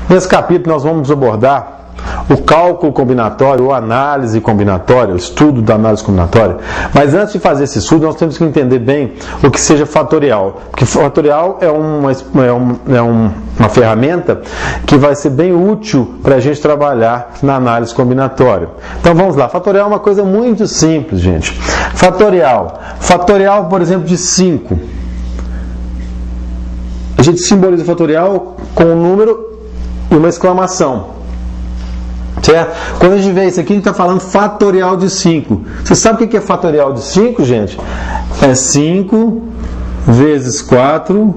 Nesse capítulo nós vamos abordar o cálculo combinatório, ou análise combinatória, o estudo da análise combinatória. Mas antes de fazer esse estudo, nós temos que entender bem o que seja fatorial. Porque fatorial é uma ferramenta que vai ser bem útil para a gente trabalhar na análise combinatória. Então vamos lá. Fatorial é uma coisa muito simples, gente. Fatorial, por exemplo, de 5. A gente simboliza o fatorial com um número e uma exclamação. Certo? Quando a gente vê isso aqui, a gente está falando fatorial de 5. Você sabe o que é fatorial de 5, gente? É 5 vezes 4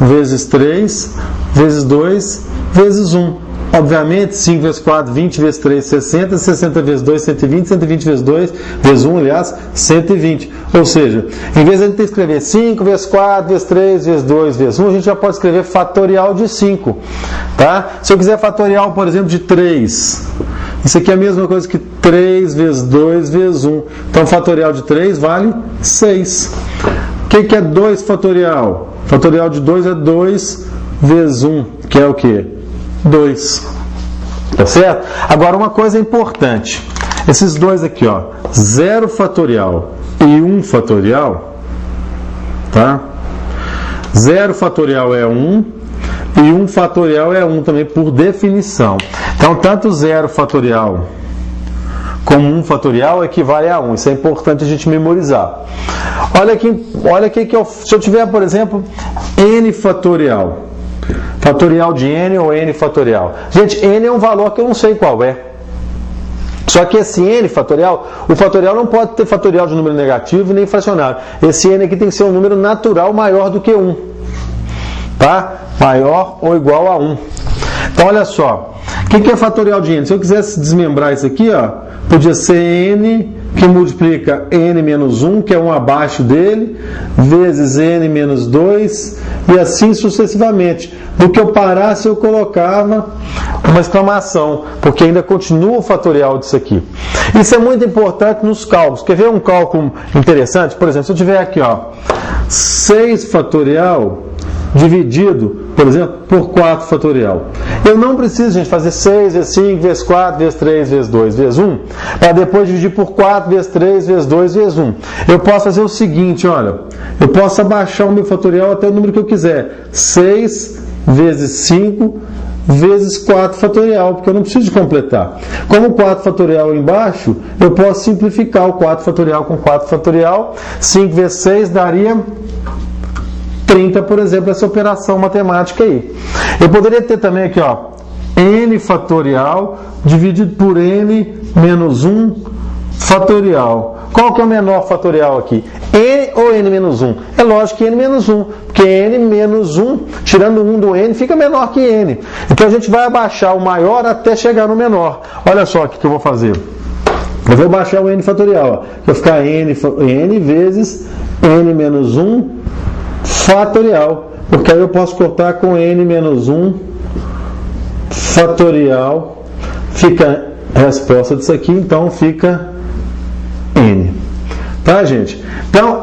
vezes 3 vezes 2 vezes 1. Obviamente, 5 vezes 4, 20 vezes 3, 60, 60 vezes 2, 120, 120 vezes 2, vezes 1, aliás, 120. Ou seja, em vez de a gente ter que escrever 5 vezes 4, vezes 3, vezes 2, vezes 1, a gente já pode escrever fatorial de 5. Tá? Se eu quiser fatorial, por exemplo, de 3, isso aqui é a mesma coisa que 3 vezes 2 vezes 1. Então, fatorial de 3 vale 6. O que é 2 fatorial? Fatorial de 2 é 2 vezes 1, que é o quê? 2. Tá certo? Agora, uma coisa importante. Esses dois aqui, ó, 0 fatorial e 1 fatorial, tá? 0 fatorial é 1 e 1 fatorial é 1 também, por definição. Então, tanto 0 fatorial como 1 fatorial equivale a 1. Isso é importante a gente memorizar. Olha aqui que se eu tiver, por exemplo, n fatorial. Fatorial de n ou n fatorial. Gente, n é um valor que eu não sei qual é. Só que esse n fatorial, o fatorial não pode ter fatorial de número negativo nem fracionário. Esse n aqui tem que ser um número natural maior do que 1. Tá? Maior ou igual a 1. Então, olha só. O que é fatorial de n? Se eu quisesse desmembrar isso aqui, ó, podia ser n que multiplica n menos 1, que é 1 abaixo dele, vezes n menos 2, e assim sucessivamente. Do que eu parasse, eu colocava uma exclamação, porque ainda continua o fatorial disso aqui. Isso é muito importante nos cálculos. Quer ver um cálculo interessante? Por exemplo, se eu tiver aqui, ó, 6 fatorial dividido, por exemplo, por 4 fatorial. Eu não preciso, gente, fazer 6 vezes 5 vezes 4 vezes 3 vezes 2 vezes 1, para depois dividir por 4 vezes 3 vezes 2 vezes 1. Eu posso fazer o seguinte, olha, eu posso abaixar o meu fatorial até o número que eu quiser. 6 vezes 5 vezes 4 fatorial, porque eu não preciso de completar. Como 4 fatorial embaixo, eu posso simplificar o 4 fatorial com 4 fatorial. 5 vezes 6 daria 30, por exemplo, essa operação matemática aí. Eu poderia ter também aqui, ó, n fatorial dividido por n menos 1 fatorial. Qual que é o menor fatorial aqui? N ou n menos 1? É lógico que n menos 1, porque n menos 1, tirando 1 do n, fica menor que n. Então a gente vai abaixar o maior até chegar no menor. Olha só o que eu vou fazer. Eu vou baixar o n fatorial. Ó. Vai ficar n vezes n menos 1 fatorial, porque aí eu posso cortar com n menos 1 fatorial, fica a resposta disso aqui, então fica n. Tá, gente? Então,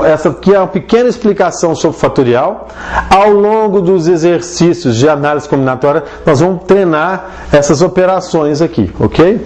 essa aqui é uma pequena explicação sobre fatorial. Ao longo dos exercícios de análise combinatória, nós vamos treinar essas operações aqui, ok?